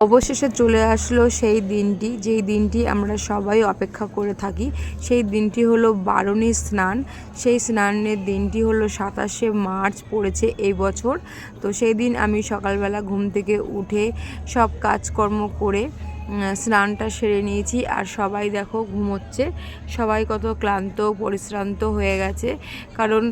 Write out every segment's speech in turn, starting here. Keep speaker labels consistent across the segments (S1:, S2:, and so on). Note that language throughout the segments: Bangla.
S1: অবশেষে চলে আসলো সেই দিনটি, যেই দিনটি আমরা সবাই অপেক্ষা করে থাকি। সেই দিনটি হলো বারুণী স্নান। সেই স্নানের দিনটি হলো 27শে মার্চ পড়েছে এই বছর। তো সেই দিন আমি সকালবেলা ঘুম থেকে উঠে সব কাজকর্ম করে স্নানটা সেরে নিয়েছি। আর সবাই দেখো ঘুমোচ্ছে, সবাই কত ক্লান্ত পরিশ্রান্ত হয়ে গেছে, কারণ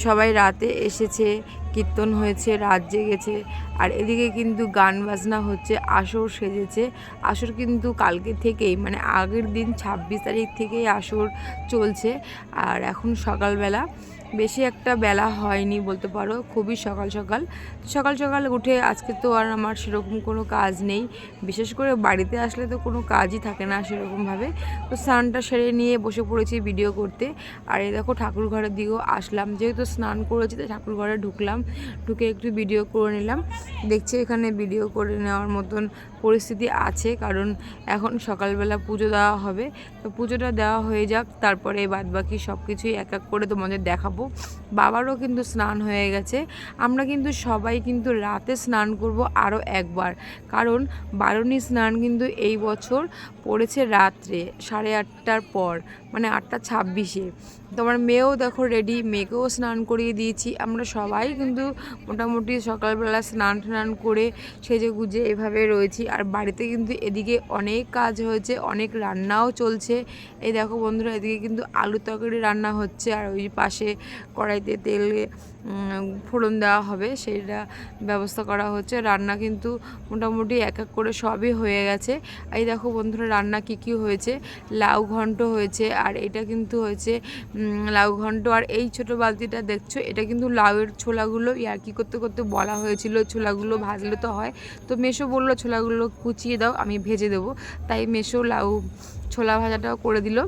S1: সবাই রাতে এসেছে, কীর্তন হয়েছে, রাত জেগেছে। আর এদিকে কিন্তু গান বাজনা হচ্ছে, আসর সেজেছে। আসর কিন্তু কালকে থেকেই, মানে আগের দিন 26 তারিখ থেকেই আসর চলছে। আর এখন সকালবেলা, বেশি একটা বেলা হয়নি বলতে পারো, খুবই সকাল সকাল উঠে আজকে তো আর আমার সেরকম কোনো কাজ নেই, বিশেষ করে বাড়িতে আসলে তো কোনো কাজই থাকে না সেরকমভাবে। তো স্নানটা সেরে নিয়ে বসে পড়েছি ভিডিও করতে। আর এই দেখো ঠাকুর ঘরের দিকেও আসলাম, যেহেতু স্নান করেছি তাই ঠাকুর ঘরে ঢুকলাম, ঢুকে একটু ভিডিও করে নিলাম। দেখছি এখানে ভিডিও করে নেওয়ার মতন পরিস্থিতি আছে, কারণ এখন সকালবেলা পুজো দেওয়া হবে। তো পুজোটা দেওয়া হয়ে যাক, তারপরে বাদবাকি সব কিছুই এক এক করে তোমাদের দেখাবো। বাবারও কিন্তু স্নান হয়ে গেছে। আমরা কিন্তু সবাই কিন্তু রাতে স্নান করব আরও একবার, কারণ বারুণী স্নান কিন্তু এই বছর পড়েছে রাত্রে 8:30টার পর, মানে 8:26-এ। তোমার মেয়েও দেখো রেডি, মেয়েকেও স্নান করিয়ে দিয়েছি। আমরা সবাই কিন্তু মোটামুটি সকালবেলা স্নান টান করে সেজে গুজে এভাবে রয়েছি। আর বাড়িতে কিন্তু এদিকে অনেক কাজ হয়েছে, অনেক রান্নাও চলছে। এই দেখো বন্ধুরা, এদিকে কিন্তু আলু তরকারি রান্না হচ্ছে, আর ওই পাশে কড়াইতে তেলে ফোড়ন দেওয়া হবে, সেইটা ব্যবস্থা করা হচ্ছে। রান্না কিন্তু মোটামুটি এক এক করে সবই হয়ে গেছে। এই দেখো বন্ধুরা, রান্না কি হয়েছে, লাউ ঘন্ট হয়েছে, আর এটা কিন্তু হয়েছে লাউ ঘন্ট। আর এই ছোটো বালতিটা দেখছো, এটা কিন্তু লাউয়ের ছোলাগুলো ইয়ার্কি করতে করতে বলা হয়েছিল ছোলাগুলো ভাজলে তো হয়। তো মেশো বললো ছোলাগুলো কুচিয়ে দাও, আমি ভেজে দেবো। তাই মেশো লাউ ছোলা ভাজাটাও করে দিল।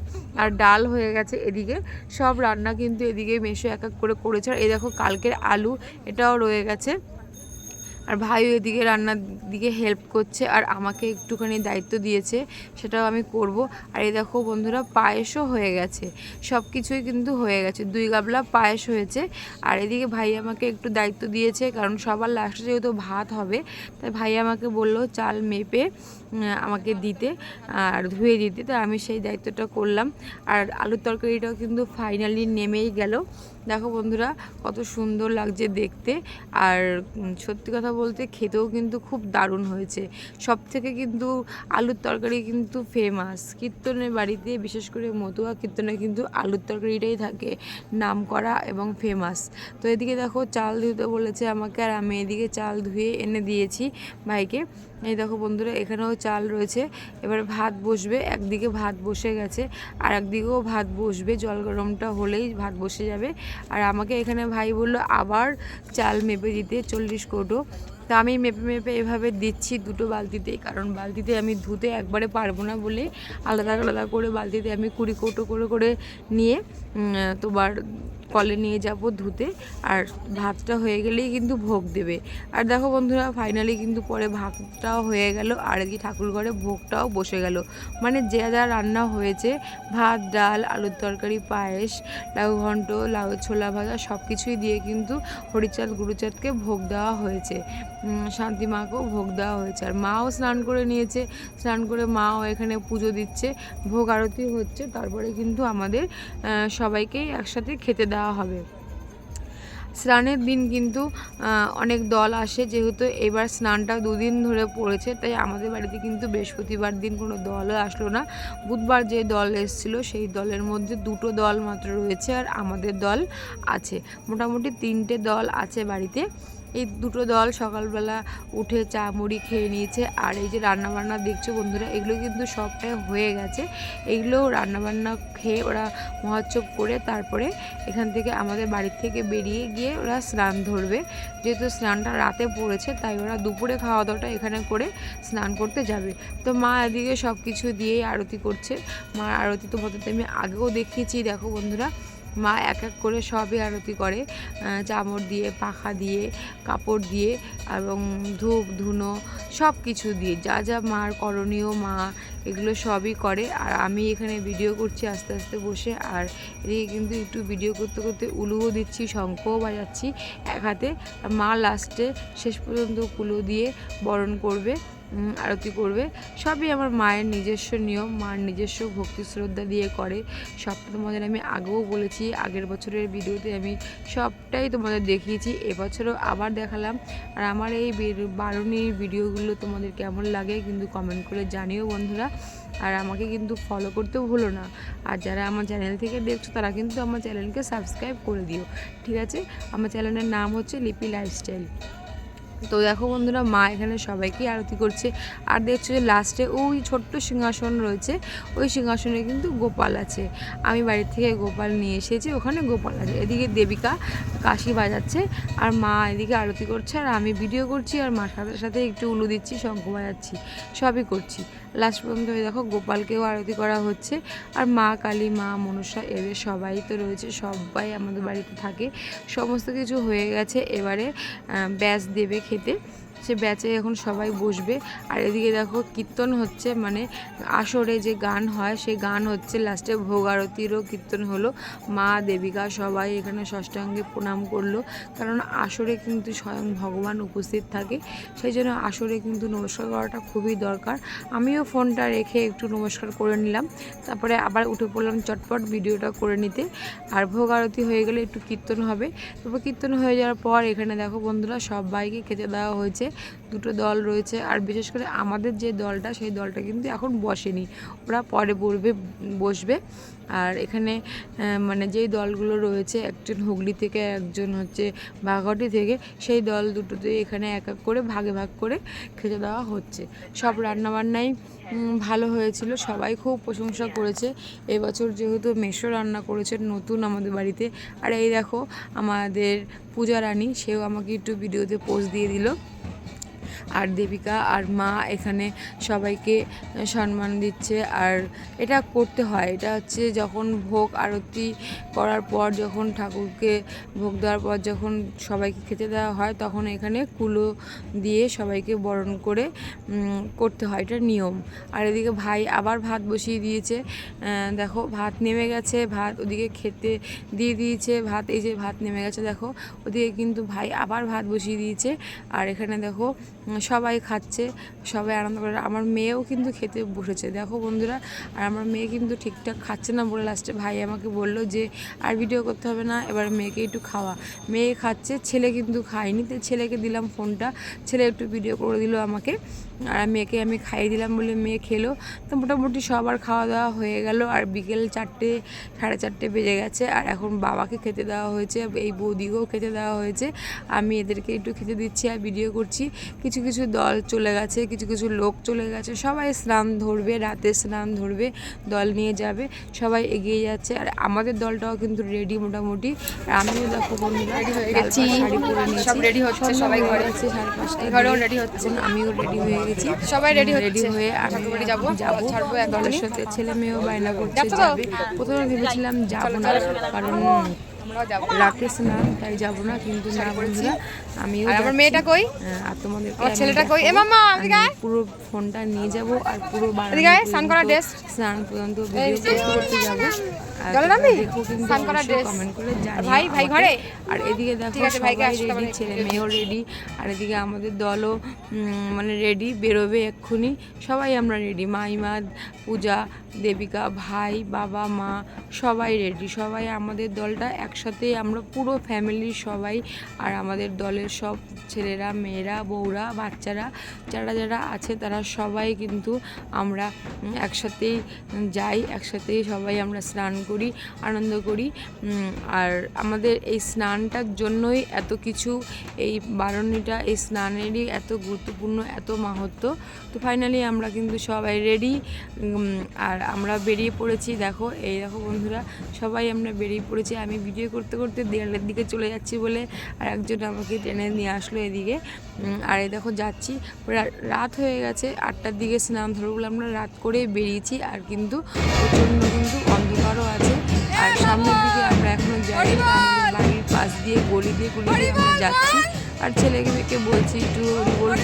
S1: আর ডাল হয়ে গেছে এদিকে, সব রান্না কিন্তু এদিকে মেশো এক এক করে করেছে। আর এই দেখো কালকের আলু, এটাও রয়ে গেছে। আর ভাইও এদিকে রান্নার দিকে হেল্প করছে, আর আমাকে একটুখানি দায়িত্ব দিয়েছে, সেটাও আমি করব। আর এই দেখো বন্ধুরা, পায়েসও হয়ে গেছে, সব কিছুই কিন্তু হয়ে গেছে, 2 গাবলা পায়েস হয়েছে। আর এদিকে ভাই আমাকে একটু দায়িত্ব দিয়েছে, কারণ সবার লাস্টে যেহেতু ভাত হবে, তাই ভাই আমাকে বললো চাল মেপে আমাকে দিতে আর ধুয়ে দিতে। তো আমি সেই দায়িত্বটা করলাম। আর আলুর তরকারিটাও কিন্তু ফাইনালি নেমেই গেল। দেখো বন্ধুরা, কত সুন্দর লাগছে দেখতে। আর সত্যি কথা বলতে খেতেও কিন্তু খুব দারুণ হয়েছে। সব থেকে কিন্তু আলুর তরকারি কিন্তু ফেমাস কীর্তনের বাড়িতে, বিশেষ করে মতুয়া কীর্তনে কিন্তু আলুর তরকারিটাই থাকে নাম করা এবং ফেমাস। তো এদিকে দেখো চাল ধুতে বলেছে আমাকে, আর আমি এদিকে চাল ধুয়ে এনে দিয়েছি ভাইকে। এই দেখো বন্ধুরা, এখানেও চাল রয়েছে। এবার ভাত বসবে, একদিকে ভাত বসে গেছে, আর একদিকেও ভাত বসবে, জল গরমটা হলেই ভাত বসে যাবে। আর আমাকে এখানে ভাই বললো আবার চাল মেপে দিতে 40 কৌটো। তা আমি মেপে এভাবে দিচ্ছি দুটো বালতিতেই, কারণ বালতিতে আমি ধুতে একবারে পারবো না বলে আলাদা করে বালতিতে আমি 20 কৌটো করে নিয়ে তোমার কলে নিয়ে যাব ধুতে। আর ভাতটা হয়ে গেলেই কিন্তু ভোগ দেবে। আর দেখো বন্ধুরা, ফাইনালি কিন্তু পরে ভাতটাও হয়ে গেল, আর কি ঠাকুর ঘরে ভোগটাও বসে গেল। মানে যা রান্না হয়েছে, ভাত, ডাল, আলুর তরকারি, পায়েস, লাউ ঘন্ট, লাউ ছোলা ভাজা, সব কিছুই দিয়ে কিন্তু হরিচাঁদ গুরুচাঁদকে ভোগ দেওয়া হয়েছে, শান্তি মাকেও ভোগ দেওয়া হয়েছে। আর মাও স্নান করে নিয়েছে, স্নান করে মাও এখানে পুজো দিচ্ছে, ভোগ আরতি হচ্ছে, তারপরে কিন্তু আমাদের সবাইকেই একসাথে খেতে দেওয়া হবে। স্নানের দিন কিন্তু অনেক দল আসে, যেহেতু এবার স্নানটা 2 দিন ধরে পড়েছে, তাই আমাদের বাড়িতে কিন্তু বৃহস্পতিবার দিন কোনো দলও আসলো না। বুধবার যে দল এসেছিলো সেই দলের মধ্যে 2টো দল মাত্র রয়েছে, আর আমাদের দল আছে। মোটামুটি 3টে দল আছে বাড়িতে। এই 2টো দল সকালবেলা উঠে চা মুড়ি খেয়ে নিয়েছে। আর এই যে রান্নাবান্না দেখছো বন্ধুরা, এগুলো কিন্তু সবটাই হয়ে গেছে। এগুলো রান্নাবান্না খেয়ে ওরা মহোৎসব করে তারপরে এখান থেকে আমাদের বাড়ির থেকে বেরিয়ে গিয়ে ওরা স্নান ধরবে। যেহেতু স্নানটা রাতে পড়েছে, তাই ওরা দুপুরে খাওয়া দাওয়াটা এখানে করে স্নান করতে যাবে। তো মা এদিকে সব কিছু দিয়েই আরতি করছে। মার আরতি তো তোমাদের আমি আগেও দেখিয়েছি। দেখো বন্ধুরা, মা এক এক করে সবই আরতি করে, চামড় দিয়ে, পাখা দিয়ে, কাপড় দিয়ে, এবং ধূপ ধুনো সব কিছু দিয়ে, যা মার করণীয় মা এগুলো সবই করে। আর আমি এখানে ভিডিও করছি আস্তে আস্তে বসে। আর এদিকে কিন্তু একটু ভিডিও করতে করতে উলুও দিচ্ছি, শঙ্খও বাজাচ্ছি এক হাতে। মা লাস্টে শেষ পর্যন্ত কুলো দিয়ে বরণ করবে। আরতি করবে। সবই আমার মায়ের নিজস্ব নিয়ম, মার নিজস্ব ভক্তি শ্রদ্ধা দিয়ে করে। সবটা তোমাদের আমি আগেও বলেছি, আগের বছরের ভিডিওতে আমি সবটাই তোমাদের দেখিয়েছি, এবছরও আবার দেখালাম। আর আমার এই বারুণীর ভিডিওগুলো তোমাদের কেমন লাগে কিন্তু কমেন্ট করে জানিও বন্ধুরা। আর আমাকে কিন্তু ফলো করতেও ভুলো না। আর যারা আমার চ্যানেল থেকে দেখছো তারা কিন্তু আমার চ্যানেলকে সাবস্ক্রাইব করে দিও, ঠিক আছে? আমার চ্যানেলের নাম হচ্ছে লিপি লাইফস্টাইল। তো দেখো বন্ধুরা, মা এখানে সবাইকে আরতি করছে। আর দেখছো যে লাস্টে ওই ছোট্ট সিংহাসন রয়েছে, ওই সিংহাসনে কিন্তু গোপাল আছে। আমি বাড়ি থেকে গোপাল নিয়ে এসেছি, ওখানে গোপাল আছে। এদিকে দেবিকা কাশি বাজাচ্ছে আর মা এদিকে আরতি করছে, আর আমি ভিডিও করছি আর মার সাথে সাথে একটু উলু দিচ্ছি, শঙ্খ বাজাচ্ছি, সবই করছি। লাস্ট পর্যন্ত দেখো গোপালকেও আরতি করা হচ্ছে। আর মা কালী, মা মনসা, এদের সবাই তো রয়েছে, সবাই আমাদের বাড়িতে থাকে। সমস্ত কিছু হয়ে গেছে, এবারে ব্যাস দেবে খেতে। সে ব্যাচে এখন সবাই বসবে। আর এদিকে দেখো কীর্তন হচ্ছে, মানে আসরে যে গান হয় সেই গান হচ্ছে, লাস্টে ভোগ আরতিরও কীর্তন হলো। মা দেবিকা সবাই এখানে ষষ্ঠাঙ্গে প্রণাম করলো, কারণ আসরে কিন্তু স্বয়ং ভগবান উপস্থিত থাকে, সেই জন্য আসরে কিন্তু নমস্কার করাটা খুবই দরকার। আমিও ফোনটা রেখে একটু নমস্কার করে নিলাম, তারপরে আবার উঠে পড়লাম চটপট ভিডিওটা করে নিতে। আর ভোগ আরতি হয়ে গেলে একটু কীর্তন হবে। তারপর কীর্তন হয়ে যাওয়ার পর এখানে দেখো বন্ধুরা সবাইকে খেতে দেওয়া হয়েছে। দুটো দল রয়েছে, আর বিশেষ করে আমাদের যে দলটা, সেই দলটা কিন্তু এখন বসেনি, ওরা পরে বসবে। আর এখানে মানে যেই দলগুলো রয়েছে, একজন হুগলি থেকে, একজন হচ্ছে বাঘাটি থেকে, সেই দল দুটোতে এখানে এক এক করে ভাগে ভাগ করে খেতে দেওয়া হচ্ছে। সব রান্নাবান্নাই ভালো হয়েছিল, সবাই খুব প্রশংসা করেছে। এবছর যেহেতু মেসো রান্না করেছে নতুন আমাদের বাড়িতে। আর এই দেখো আমাদের পূজা রানী, সেও আমাকে একটু ভিডিওতে পোস্ট দিয়ে দিল। আর দেবিকা আর মা এখানে সবাইকে সম্মান দিচ্ছে। আর এটা করতে হয়, এটা হচ্ছে যখন ভোগ আরতি করার পর, যখন ঠাকুরকে ভোগ দেওয়ার পর যখন সবাইকে খেতে দেওয়া হয়, তখন এখানে কুলো দিয়ে সবাইকে বরণ করে করতে হয়, এটা নিয়ম। আর এদিকে ভাই আবার ভাত বসিয়ে দিয়েছে, দেখো ভাত নেমে গেছে, ভাত ওদিকে খেতে দিয়ে দিয়েছে, ভাত এই যে ভাত নেমে গেছে দেখো, ওদিকে কিন্তু ভাই আবার ভাত বসিয়ে দিয়েছে। আর এখানে দেখো সবাই খাচ্ছে, সবাই আনন্দ করে। আমার মেয়েও কিন্তু খেতে বসেছে দেখো বন্ধুরা। আর আমার মেয়ে কিন্তু ঠিকঠাক খাচ্ছে না বলে লাস্টে ভাই আমাকে বললো যে আর ভিডিও করতে হবে না, এবার মেয়েকে একটু খাওয়া। মেয়ে খাচ্ছে, ছেলে কিন্তু খায়নি। তো ছেলেকে দিলাম ফোনটা, ছেলে একটু ভিডিও করে দিল আমাকে, আর মেয়েকে আমি খাইয়ে দিলাম বলে মেয়ে খেলো। তো মোটামুটি সবার খাওয়া দাওয়া হয়ে গেল। আর বিকেল 4টে 4:30 বেজে গেছে। আর এখন বাবাকে খেতে দেওয়া হয়েছে, এই বৌদিকেও খেতে দেওয়া হয়েছে। আমি এদেরকে একটু খেতে দিচ্ছি আর ভিডিও করছি। কিছু কিছু দল চলে গেছে, কিছু কিছু লোক চলে গেছে, সবাই স্নান ধরবে, রাতে স্নান ধরবে, দল নিয়ে যাবে, সবাই এগিয়ে যাচ্ছে। আর আমাদের দলটাও কিন্তু রেডি মোটামুটি। আর আমিও দেখো বন্ধুরা রেডি হয়ে গেছি, শাড়ি পরে নিয়েছি, সব রেডি হচ্ছে, সবাই ঘরে আছে, 5:30 ঘরেও রেডি হচ্ছে, আমিও রেডি হয়ে গেছি, সবাই রেডি হয়ে আমি যাবো দলের সাথে। ছেলে মেয়েও বায়না করছে যাবে। প্রথমে ভেবেছিলাম যাবো না, কারণ রাতে স্নান, তাই যাবো না, কিন্তু না বন্ধুরা আমিও। আমার মেয়েটা কই, আর তোমাদের ছেলেটা কই, এ মামা পুরো ফোনটা নিয়ে যাব আর পুরো স্নান পর্যন্ত ভিডিও করতে যাবো। দেখো কিন্তু কমেন্ট করে জানিও। আর এদিকে দেখো সবাই রেডি, ছেলে মেয়েও রেডি। আর এদিকে আমাদের দলও মানে রেডি, বেরোবে এক্ষুনি। সবাই আমরা রেডি, মাইমা, পূজা, দেবিকা, ভাই, বাবা, মা, সবাই রেডি। সবাই আমাদের দলটা একসাথে, আমরা পুরো ফ্যামিলির সবাই। আর আমাদের দলের সব ছেলেরা, মেয়েরা, বউরা, বাচ্চারা, যারা যারা আছে তারা সবাই কিন্তু আমরা একসাথেই যাই, একসাথেই সবাই আমরা স্নান করি, আনন্দ করি। আর আমাদের এই স্নানটার জন্যই এত কিছু, এই বারণীটা, এই স্নানেরই এত গুরুত্বপূর্ণ, এত মাহাত্ম্য। তো ফাইনালি আমরা কিন্তু সবাই রেডি। আর আমরা বেরিয়ে পড়েছি, দেখো এই দেখো বন্ধুরা সবাই আমরা বেরিয়ে পড়েছি। আমি ভিডিও করতে করতে দেয়ালের দিকে চলে যাচ্ছি বলে আর একজন আমাকে টেনে নিয়ে আসলো এদিকে। আর এই দেখো যাচ্ছি, রাত হয়ে গেছে, 8টার দিকে স্নান ধরো বলে আমরা রাত করে বেরিয়েছি। আর কিন্তু প্রচণ্ড কিন্তু অন্ধকারও আছে। আর সামনের দিকে আমরা এখনও যাই, আমাদের বাড়ির পাশ দিয়ে গলি দিয়ে আমরা যাচ্ছি। আর ছেলেকে মেয়েকে বলছি একটু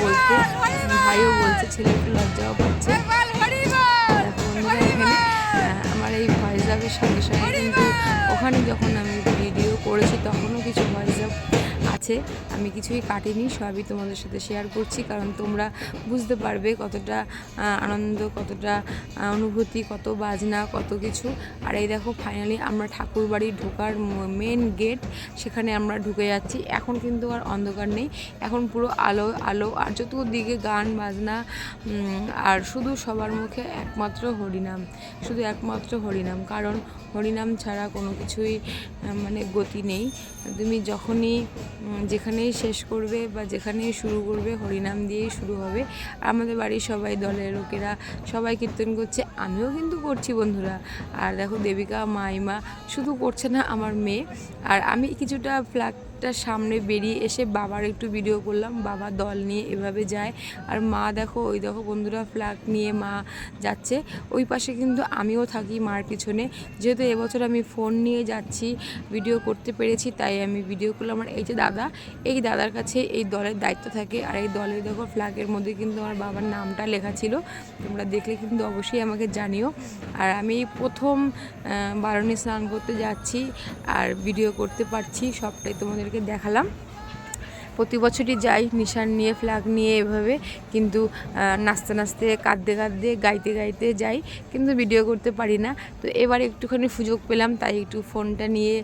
S1: বলতে, ভাইও বলছে, ছেলে একটু লজ্জাও পাচ্ছে। এখানে আমার এই ভয়েস সাথে সাথে কিন্তু ওখানে যখন আমি ভিডিও করেছি তখনও কিছু ভয়েস আছে, আছে, আমি কিছুই কাটিনি, সবই তোমাদের সাথে শেয়ার করছি, কারণ তোমরা বুঝতে পারবে কতটা আনন্দ, কতটা অনুভূতি, কত বাজনা, কত কিছু। আর এই দেখো ফাইনালি আমরা ঠাকুর বাড়ি ঢোকার মেন গেট, সেখানে আমরা ঢুকে যাচ্ছি। এখন কিন্তু আর অন্ধকার নেই, এখন পুরো আলো আলো, আর চতুর্দিকে গান বাজনা, আর শুধু সবার মুখে একমাত্র হরিনাম, শুধু একমাত্র হরিনাম। কারণ হরিনাম ছাড়া কোনো কিছুই মানে গতি নেই। তুমি যখনই যেখানেই শেষ করবে বা যেখানেই শুরু করবে, হরিনাম দিয়েই শুরু হবে। আমাদের বাড়ির সবাই, দলের লোকেরা সবাই কীর্তন করছে, আমিও কিন্তু করছি বন্ধুরা। আর দেখো দেবিকা, মাইমা শুধু করছে না, আমার মেয়ে। আর আমি কিছুটা ফ্ল্যাগটার সামনে বেরিয়ে এসে বাবার একটু ভিডিও করলাম, বাবা দল নিয়ে এভাবে যায়। আর মা দেখো, ওই দেখো বন্ধুরা, ফ্ল্যাগ নিয়ে মা যাচ্ছে। ওই পাশে কিন্তু আমিও থাকি মার পিছনে। যেহেতু এবছর আমি ফোন নিয়ে যাচ্ছি, ভিডিও করতে পেরেছি, তাই আমি ভিডিও করলাম। আর এই যে দাদা, এই দাদার কাছে এই দলের দায়িত্ব থাকে। আর এই দলের দেখো ফ্ল্যাগের মধ্যে কিন্তু আমার বাবার নামটা লেখা ছিল, তোমরা দেখলে কিন্তু অবশ্যই আমাকে জানিও। আর আমি প্রথম বারণী স্নান করতে যাচ্ছি আর ভিডিও করতে পারছি, সবটাই তোমাদেরকে দেখালাম। প্রতি বছরই যাই নিশান নিয়ে, ফ্ল্যাগ নিয়ে এভাবে, কিন্তু নাচতে নাচতে, কাঁদতে কাঁদতে, গাইতে গাইতে যাই, কিন্তু ভিডিও করতে পারি না। তো এবার একটুখানি সুযোগ পেলাম, তাই একটু ফোনটা নিয়ে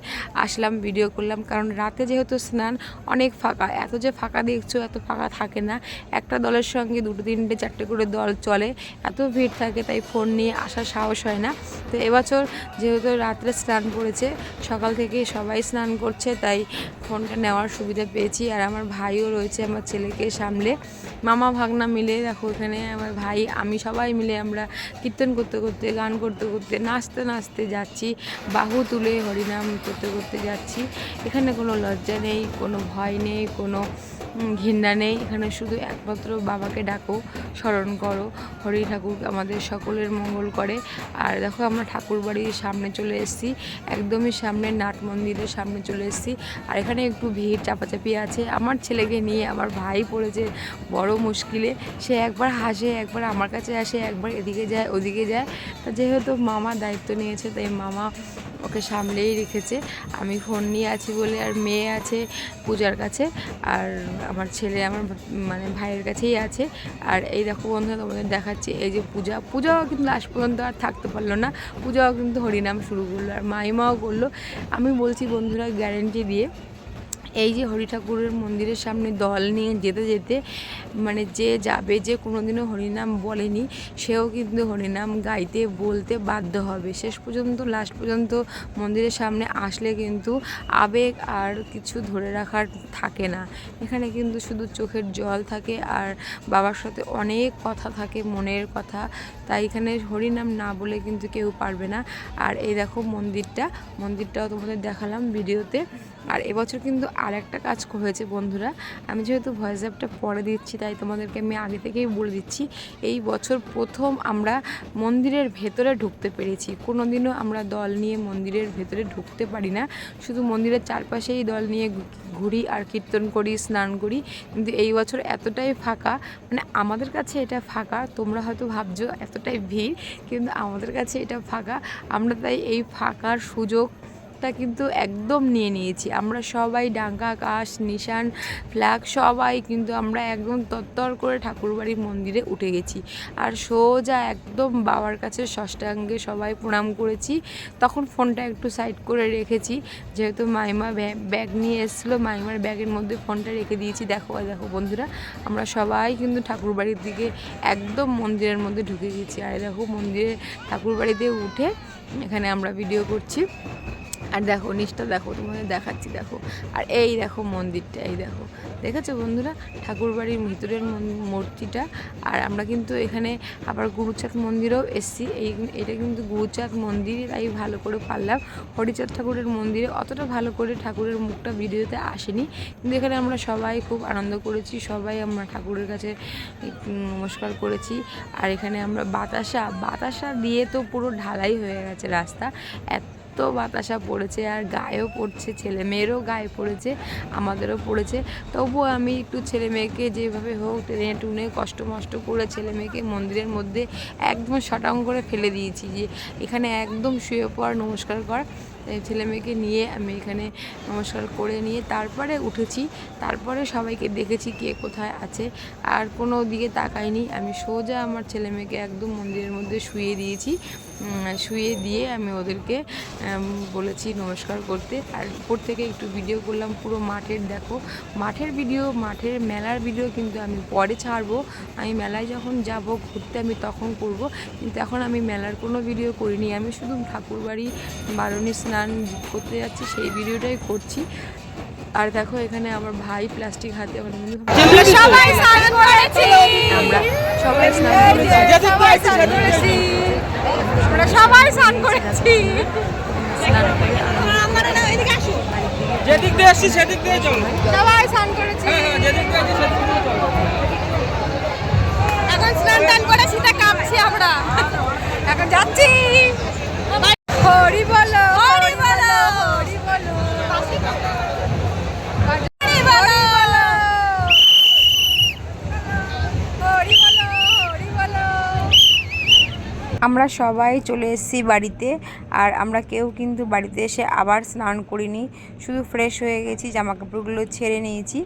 S1: আসলাম, ভিডিও করলাম। কারণ রাতে যেহেতু স্নান, অনেক ফাঁকা, এত যে ফাঁকা দেখছো, এত ফাঁকা থাকে না। একটা দলের সঙ্গে 2, 3, 4টে করে দল চলে, এত ভিড় থাকে, তাই ফোন নিয়ে আসার সাহস হয় না। তো এবছর যেহেতু রাত্রে স্নান পড়েছে, সকাল থেকে সবাই স্নান করছে, তাই ফোনটা নেওয়ার সুবিধা পেয়েছি। আর আমার ভাইও রয়েছে আমার ছেলেকে সামলে, মামা ভাগনা মিলে দেখো, এখানে আমার ভাই, আমি সবাই মিলে আমরা কীর্তন করতে করতে, গান করতে করতে, নাচতে নাচতে যাচ্ছি, বাহু তুলে হরিনাম করতে করতে যাচ্ছি। এখানে কোনো লজ্জা নেই, কোনো ভয় নেই, কোনো ঘৃণা নেই। এখানে শুধু একমাত্র বাবাকে ডাকো, স্মরণ করো, হরি ঠাকুর আমাদের সকলের মঙ্গল করে। আর দেখো আমরা ঠাকুর বাড়ির সামনে চলে এসেছি, একদমই সামনে, নাট মন্দিরের সামনে চলে এসেছি। আর এখানে একটু ভিড় চাপাচাপি আছে। আমার ছেলেকে নিয়ে আমার ভাই পড়েছে বড় মুশকিলে, সে একবার হাসে, একবার আমার কাছে আসে, একবার এদিকে যায় ওদিকে যায়। তা যেহেতু মামা দায়িত্ব নিয়েছে, তাই মামা ওকে সামলেই রেখেছে। আমি ফোন নিয়ে আছি বলে, আর মেয়ে আছে পূজার কাছে, আর আমার ছেলে আমার মানে ভাইয়ের কাছেই আছে। আর এই দেখো বন্ধুরা, তোমাদের দেখাচ্ছি, এই যে পূজাও কিন্তু লাস্ট পর্যন্ত আর থাকতে পারলো না, পূজাও কিন্তু হরিনাম শুরু করলো, আর মাইমাও করলো। আমি বলছি বন্ধুরা, গ্যারেন্টি দিয়ে, এই যে হরি ঠাকুরের মন্দিরের সামনে দল নিয়ে যেতে যেতে, মানে যে যাবে, যে কোনোদিনও হরিনাম বলেনি, সেও কিন্তু হরিনাম গাইতে বলতে বাধ্য হবে শেষ পর্যন্ত। লাস্ট পর্যন্ত মন্দিরের সামনে আসলে কিন্তু আবেগ আর কিছু ধরে রাখার থাকে না, এখানে কিন্তু শুধু চোখের জল থাকে, আর বাবার সাথে অনেক কথা থাকে, মনের কথা। তাই এখানে হরিনাম না বলে কিন্তু কেউ পারবে না। আর এই দেখো মন্দিরটাও তোমাদের দেখালাম ভিডিওতে। আর এবছর কিন্তু আর একটা কাজ হয়েছে বন্ধুরা, আমি যেহেতু ভয়েস অ্যাপটা পরে দিচ্ছি, তাই তোমাদেরকে আমি আগে থেকেই বলে দিচ্ছি। এই বছর প্রথম আমরা মন্দিরের ভেতরে ঢুকতে পেরেছি। কোনো দিনও আমরা দল নিয়ে মন্দিরের ভেতরে ঢুকতে পারি না, শুধু মন্দিরের চারপাশেই দল নিয়ে ঘুরি আর কীর্তন করি, স্নান করি। কিন্তু এই বছর এতটাই ফাঁকা, মানে আমাদের কাছে এটা ফাঁকা, তোমরা হয়তো ভাবছো এতটাই ভিড়, কিন্তু আমাদের কাছে এটা ফাঁকা। আমরা তাই এই ফাঁকার সুযোগ কিন্তু একদম নিয়ে নিয়েছি। আমরা সবাই ডাঙ্কা, কাশ, নিশান, ফ্ল্যাগ সবাই কিন্তু আমরা একদম তত্তর করে ঠাকুরবাড়ির মন্দিরে উঠে গেছি। আর সোজা একদম বাবার কাছে ষষ্ঠাঙ্গে সবাই প্রণাম করেছি। তখন ফোনটা একটু সাইড করে রেখেছি, যেহেতু মাইমা ব্যাগ নিয়ে এসেছিলো, মাইমার ব্যাগের মধ্যে ফোনটা রেখে দিয়েছি। দেখো বন্ধুরা, আমরা সবাই কিন্তু ঠাকুরবাড়ির দিকে একদম মন্দিরের মধ্যে ঢুকে গেছি। আর দেখো মন্দিরে ঠাকুরবাড়িতে উঠে এখানে আমরা ভিডিও করছি। আর দেখো নিচটা দেখো, তোমাদের দেখাচ্ছি, দেখো। আর এই দেখো মন্দিরটা, এই দেখো, দেখেছো বন্ধুরা ঠাকুরবাড়ির ভিতরের মূর্তিটা। আর আমরা কিন্তু এখানে আবার গুরুচাঁদ মন্দিরেও এসেছি। এটা কিন্তু গুরুচাঁদ মন্দির, তাই ভালো করে পারলাম। হরিচাঁদ ঠাকুরের মন্দিরে অতটা ভালো করে ঠাকুরের মুখটা ভিডিওতে আসেনি, কিন্তু এখানে আমরা সবাই খুব আনন্দ করেছি, সবাই আমরা ঠাকুরের কাছে নমস্কার করেছি। আর এখানে আমরা বাতাসা দিয়ে তো পুরো ঢালাই হয়ে গেছে রাস্তা, এত বাতাসা পড়েছে আর গায়েও পড়ছে, ছেলে মেয়েরও গায়ে পড়েছে, আমাদেরও পড়েছে। তবুও আমি একটু ছেলে মেয়েকে যেভাবে হোক টেনে টুনে কষ্ট মষ্ট করে ছেলে মেয়েকে মন্দিরের মধ্যে একদম শটাং করে ফেলে দিয়েছি যে এখানে একদম শুয়ে পড়, নমস্কার কর। ছেলে মেয়েকে নিয়ে আমি এখানে নমস্কার করে নিয়ে তারপরে উঠেছি। তারপরে সবাইকে দেখেছি কে কোথায় আছে, আর কোনো দিকে তাকাইনি। আমি সোজা আমার ছেলে মেয়েকে একদম মন্দিরের মধ্যে শুয়ে দিয়েছি। শুয়ে দিয়ে আমি ওদেরকে বলেছি নমস্কার করতে। আর উপর থেকে একটু ভিডিও করলাম পুরো মাঠের। দেখো মাঠের ভিডিও, মাঠের মেলার ভিডিও কিন্তু আমি পরে ছাড়বো। আমি মেলায় যখন যাব ঘুরতে আমি তখন করব, কিন্তু এখন আমি মেলার কোনো ভিডিও করিনি। আমি শুধু ঠাকুরবাড়ি বারুণী স্নান করতে যাচ্ছি সেই ভিডিওটাই করছি। আর দেখো এখানে আমার ভাই প্লাস্টিক হাতে আমরা সবাই স্নান করেছি, আমরা সবাই স্নান করেছি, আমরা সবাই স্নান করেছি। স্নান করে
S2: যেদিক দিয়ে আসছি সেদিক দিয়ে চলো,
S1: সবাই স্নান করেছি।
S2: যেদিক দিয়ে আসছি সেদিক দিয়ে চলো।
S1: এখন স্নান টান করে শীতে কাঁপছি আমরা, এখন যাচ্ছি। হরি বলো, হরি বলো, হরি বলো, হরি বলো, হরি বলো, হরি বলো। আমরা সবাই চলে এসেছি বাড়িতে, আর আমরা কেউ কিন্তু বাড়িতে এসে আবার স্নান করিনি, শুধু ফ্রেশ হয়ে গেছি, জামা কাপড়গুলো ছেড়ে নিয়েছি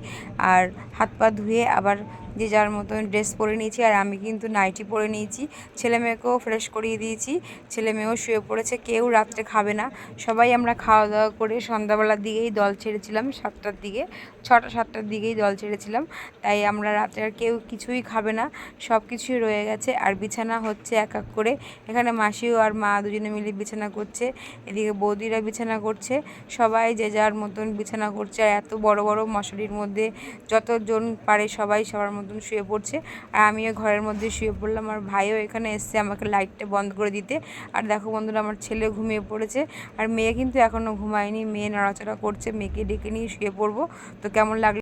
S1: আর হাত পা ধুয়ে আবার যে যার মতন ড্রেস পরে নিয়েছি। আর আমি কিন্তু নাইটি পরে নিয়েছি, ছেলে মেয়েকেও ফ্রেশ করিয়ে দিয়েছি, ছেলে মেয়েও শুয়ে পড়েছে, কেউ রাত্রে খাবে না। সবাই আমরা খাওয়া দাওয়া করে সন্ধ্যাবেলার দিকেই দল ছেড়েছিলাম, 7টার দিকে, 6টা-7টার দিকেই দল ছেড়েছিলাম। তাই আমরা রাত্রে আর কেউ কিছুই খাবে না, সব কিছুই রয়ে গেছে। আর বিছানা হচ্ছে এক এক করে, এখানে মাসিও আর মা দুজনে মিলে বিছানা করছে, এদিকে বৌদিরা বিছানা করছে, সবাই যে যার মতন বিছানা করছে। আর এত বড় বড় মশারির মধ্যে যতজন পারে সবাই সবার মতন শুয়ে পড়ছে। আর আমিও ঘরের মধ্যে শুয়ে পড়লাম, আর ভাইও এখানে এসছে আমাকে লাইটটা বন্ধ করে দিতে। আর দেখো বন্ধুরা, আমার ছেলে ঘুমিয়ে পড়েছে, আর মেয়ে কিন্তু এখনও ঘুমায়নি, মেয়ে নড়াচড়া করছে, মেয়েকে ডেকে নিয়ে শুয়ে পড়বো। তো কেমন লাগলো